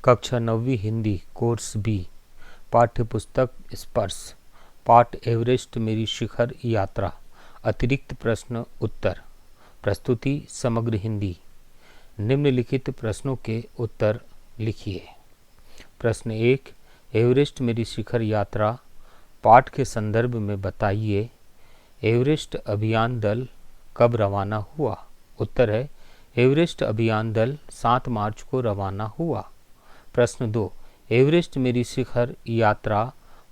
कक्षा 9वीं Hindi course B पाठ्यपुस्तक स्पर्श पाठ एवरेस्ट मेरी शिखर यात्रा अतिरिक्त प्रश्न उत्तर प्रस्तुति समग्र हिंदी। निम्नलिखित प्रश्नों के उत्तर लिखिए। प्रश्न 1, एवरेस्ट मेरी शिखर यात्रा पाठ के संदर्भ में बताइए एवरेस्ट अभियान दल कब रवाना हुआ। उत्तर है एवरेस्ट अभियान दल 7 मार्च को रवाना हुआ। प्रश्न 2, एवरेस्ट मेरी शिखर यात्रा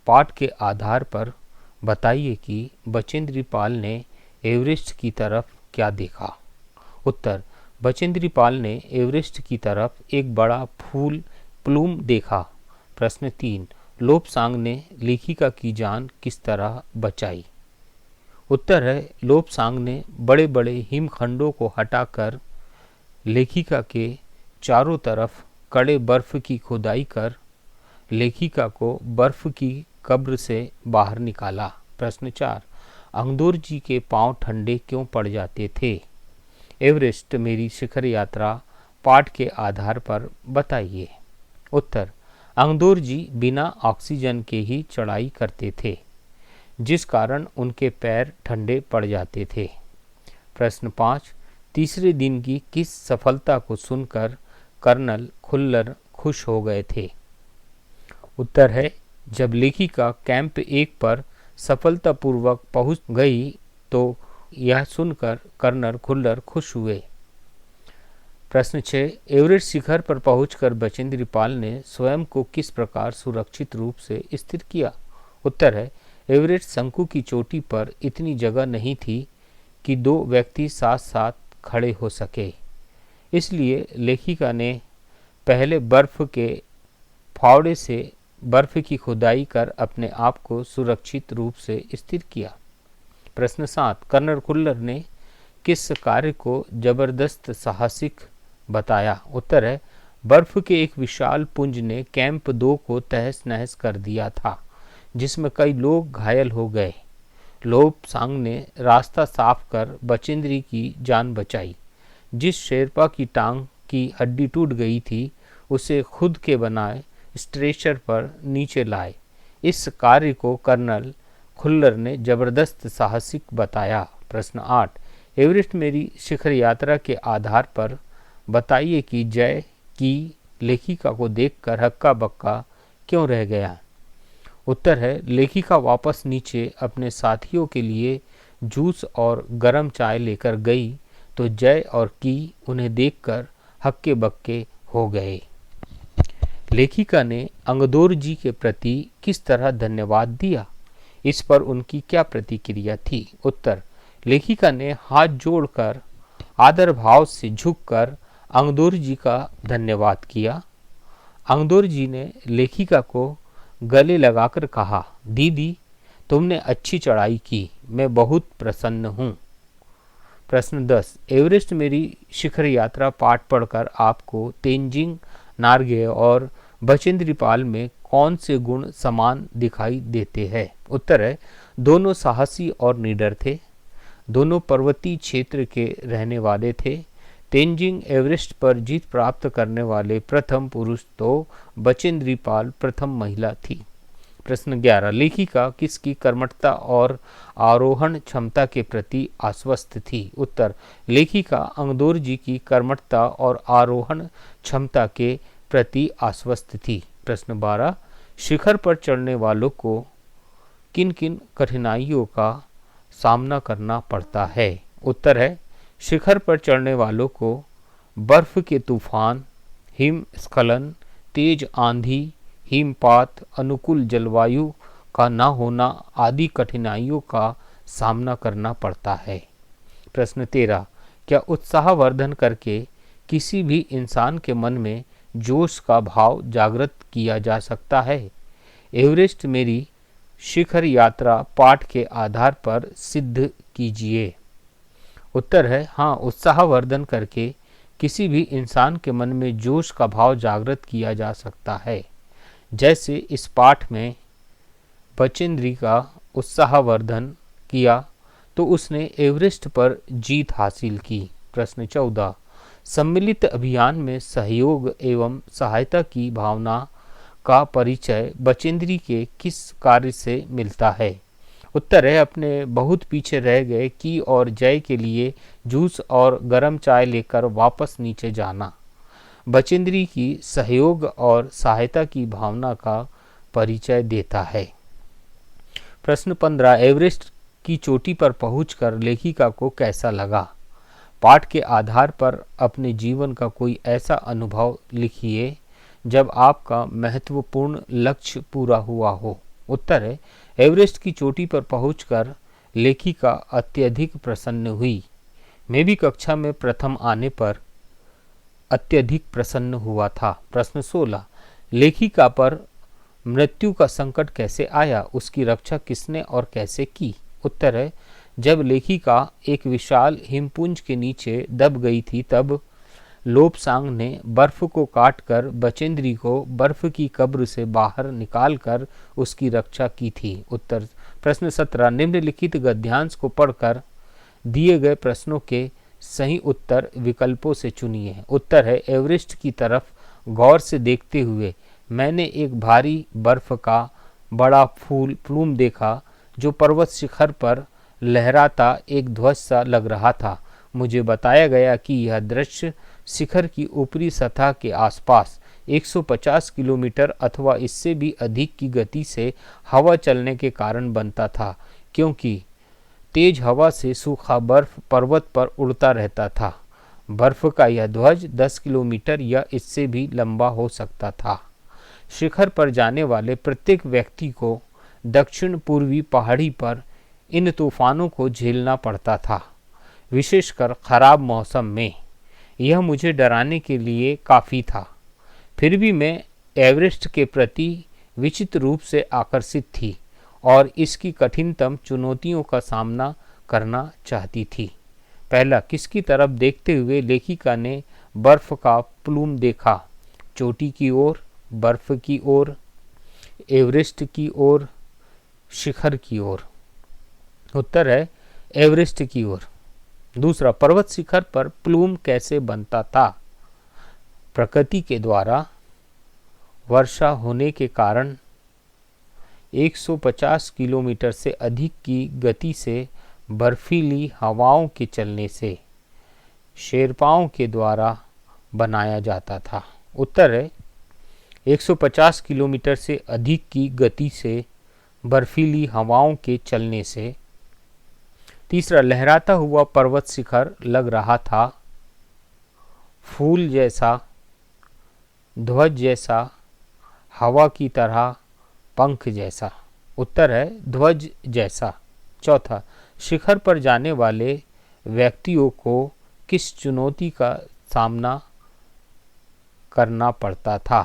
पाठ के आधार पर बताइए कि बचेंद्री पाल ने एवरेस्ट की तरफ क्या देखा। उत्तर, बचेंद्री पाल ने एवरेस्ट की तरफ एक बड़ा फूल प्लूम देखा। प्रश्न 3, लोब्सांग ने लेखिका की जान किस तरह बचाई। उत्तर है लोब्सांग ने बड़े बड़े हिमखंडों को हटाकर लेखिका के चारों तरफ कड़े बर्फ की खुदाई कर लेखिका को बर्फ की कब्र से बाहर निकाला। प्रश्न 4, अंगदोर जी के पांव ठंडे क्यों पड़ जाते थे। एवरेस्ट मेरी शिखर यात्रा पाठ के आधार पर बताइए। उत्तर, अंगदोर जी बिना ऑक्सीजन के ही चढ़ाई करते थे जिस कारण उनके पैर ठंडे पड़ जाते थे। प्रश्न 5, तीसरे दिन की किस सफलता को सुनकर कर्नल खुल्लर खुश हो गए थे। उत्तर है जब लेखिका कैंप 1 पर सफलतापूर्वक पहुंच गई तो यह सुनकर कर्नल खुल्लर खुश हुए। प्रश्न 6, एवरेस्ट शिखर पर पहुंचकर बचेंद्री पाल ने स्वयं को किस प्रकार सुरक्षित रूप से स्थिर किया। उत्तर है एवरेस्ट शंकु की चोटी पर इतनी जगह नहीं थी कि 2 व्यक्ति साथ साथ खड़े हो सके, इसलिए लेखिका ने पहले बर्फ के फावड़े से बर्फ की खुदाई कर अपने आप को सुरक्षित रूप से स्थिर किया। प्रश्न 7, कर्नल खुल्लर ने किस कार्य को जबरदस्त साहसिक बताया। उत्तर है बर्फ के एक विशाल पुंज ने कैंप 2 को तहस नहस कर दिया था जिसमें कई लोग घायल हो गए। लोब्सांग ने रास्ता साफ कर बचेंद्री की जान बचाई। जिस शेरपा की टांग की हड्डी टूट गई थी उसे खुद के बनाए स्ट्रेचर पर नीचे लाए। इस कार्य को कर्नल खुल्लर ने जबरदस्त साहसिक बताया। प्रश्न 8, एवरेस्ट मेरी शिखर यात्रा के आधार पर बताइए कि जय की लेखिका को देखकर हक्का बक्का क्यों रह गया। उत्तर है लेखिका वापस नीचे अपने साथियों के लिए जूस और गर्म चाय लेकर गई तो जय और की उन्हें देखकर हक्के बक्के हो गए। लेखिका ने अंगदोर जी के प्रति किस तरह धन्यवाद दिया, इस पर उनकी क्या प्रतिक्रिया थी। उत्तर, लेखिका ने हाथ जोड़कर आदर भाव से झुककर अंगदोर जी का धन्यवाद किया। अंगदोर जी ने लेखिका को गले लगाकर कहा, दीदी तुमने अच्छी चढ़ाई की, मैं बहुत प्रसन्न हूँ। प्रश्न 10, एवरेस्ट मेरी शिखर यात्रा पाठ पढ़कर आपको तेंजिंग नार्गे और बचेंद्री पाल में कौन से गुण समान दिखाई देते हैं। उत्तर है दोनों साहसी और निडर थे, दोनों पर्वतीय क्षेत्र के रहने वाले थे। तेंजिंग एवरेस्ट पर जीत प्राप्त करने वाले प्रथम पुरुष तो बचेंद्री पाल प्रथम महिला थी। प्रश्न 11, लेखिका किसकी कर्मठता और आरोहण क्षमता के प्रति आश्वस्त थी। उत्तर, लेखिका अंगदोर जी की कर्मठता और आरोहण क्षमता के प्रति आश्वस्त थी। प्रश्न 12, शिखर पर चढ़ने वालों को किन किन कठिनाइयों का सामना करना पड़ता है। उत्तर है शिखर पर चढ़ने वालों को बर्फ के तूफान, हिमस्खलन, तेज आंधी, हिमपात, अनुकूल जलवायु का न होना आदि कठिनाइयों का सामना करना पड़ता है। प्रश्न 13, क्या उत्साहवर्धन करके किसी भी इंसान के मन में जोश का भाव जागृत किया जा सकता है। एवरेस्ट मेरी शिखर यात्रा पाठ के आधार पर सिद्ध कीजिए। उत्तर है हाँ, उत्साहवर्धन करके किसी भी इंसान के मन में जोश का भाव जागृत किया जा सकता है। जैसे इस पाठ में बचेंद्री का उत्साहवर्धन किया तो उसने एवरेस्ट पर जीत हासिल की। प्रश्न 14, सम्मिलित अभियान में सहयोग एवं सहायता की भावना का परिचय बचेंद्री के किस कार्य से मिलता है? उत्तर है अपने बहुत पीछे रह गए की और जय के लिए जूस और गर्म चाय लेकर वापस नीचे जाना बचेंद्री की सहयोग और सहायता की भावना का परिचय देता है। प्रश्न 15, एवरेस्ट की चोटी पर पहुंचकर लेखिका को कैसा लगा? पाठ के आधार पर अपने जीवन का कोई ऐसा अनुभव लिखिए जब आपका महत्वपूर्ण लक्ष्य पूरा हुआ हो। उत्तर है एवरेस्ट की चोटी पर पहुंचकर लेखिका अत्यधिक प्रसन्न हुई। मैं भी कक्षा में प्रथम आने पर अत्यधिक प्रसन्न हुआ था। प्रश्न 16, लेखिका पर मृत्यु का संकट कैसे आया? उसकी रक्षा किसने और कैसे की? उत्तर है जब लेखिका एक विशाल हिमपुंज के नीचे दब गई थी तब लोबसांग ने बर्फ को काटकर बचेंद्री को बर्फ की कब्र से बाहर निकालकर उसकी रक्षा की थी। उत्तर प्रश्न 17, निम्नलिखित गद्यांश को पढ़कर दिए गए प्रश्नों के सही उत्तर विकल्पों से चुनिए। उत्तर है एवरेस्ट की तरफ गौर से देखते हुए मैंने एक भारी बर्फ का बड़ा प्लूम देखा जो पर्वत शिखर पर लहराता एक ध्वज सा लग रहा था। मुझे बताया गया कि यह दृश्य शिखर की ऊपरी सतह के आसपास 150 किलोमीटर अथवा इससे भी अधिक की गति से हवा चलने के कारण बनता था, क्योंकि तेज हवा से सूखा बर्फ पर्वत पर उड़ता रहता था। बर्फ का यह ध्वज 10 किलोमीटर या इससे भी लंबा हो सकता था। शिखर पर जाने वाले प्रत्येक व्यक्ति को दक्षिण पूर्वी पहाड़ी पर इन तूफानों को झेलना पड़ता था, विशेषकर खराब मौसम में। यह मुझे डराने के लिए काफ़ी था। फिर भी मैं एवरेस्ट के प्रति विचित्र रूप से आकर्षित थी और इसकी कठिनतम चुनौतियों का सामना करना चाहती थी। पहला, किसकी तरफ देखते हुए लेखिका ने बर्फ का प्लूम देखा? चोटी की ओर, बर्फ की ओर, एवरेस्ट की ओर, शिखर की ओर? उत्तर है एवरेस्ट की ओर। दूसरा, पर्वत शिखर पर प्लूम कैसे बनता था? प्रकृति के द्वारा वर्षा होने के कारण 150 किलोमीटर से अधिक की गति से बर्फीली हवाओं के चलने से शेरपाओं के द्वारा बनाया जाता था। उत्तर है 150 किलोमीटर से अधिक की गति से बर्फीली हवाओं के चलने से। तीसरा, लहराता हुआ पर्वत शिखर लग रहा था फूल जैसा, ध्वज जैसा, हवा की तरह, पंख जैसा? उत्तर है ध्वज जैसा। चौथा, शिखर पर जाने वाले व्यक्तियों को किस चुनौती का सामना करना पड़ता था?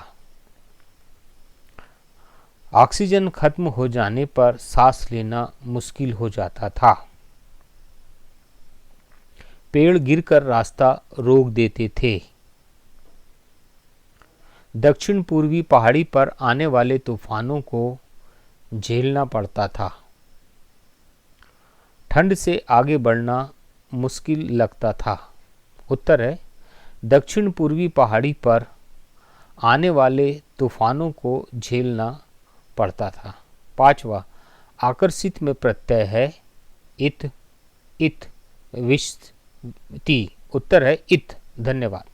ऑक्सीजन खत्म हो जाने पर सांस लेना मुश्किल हो जाता था। पेड़ गिरकर रास्ता रोक देते थे। दक्षिण पूर्वी पहाड़ी पर आने वाले तूफानों को झेलना पड़ता था। ठंड से आगे बढ़ना मुश्किल लगता था। उत्तर है दक्षिण पूर्वी पहाड़ी पर आने वाले तूफानों को झेलना पड़ता था। पांचवा, आकर्षित में प्रत्यय है इत, इत, विश्ति। उत्तर है इत। धन्यवाद।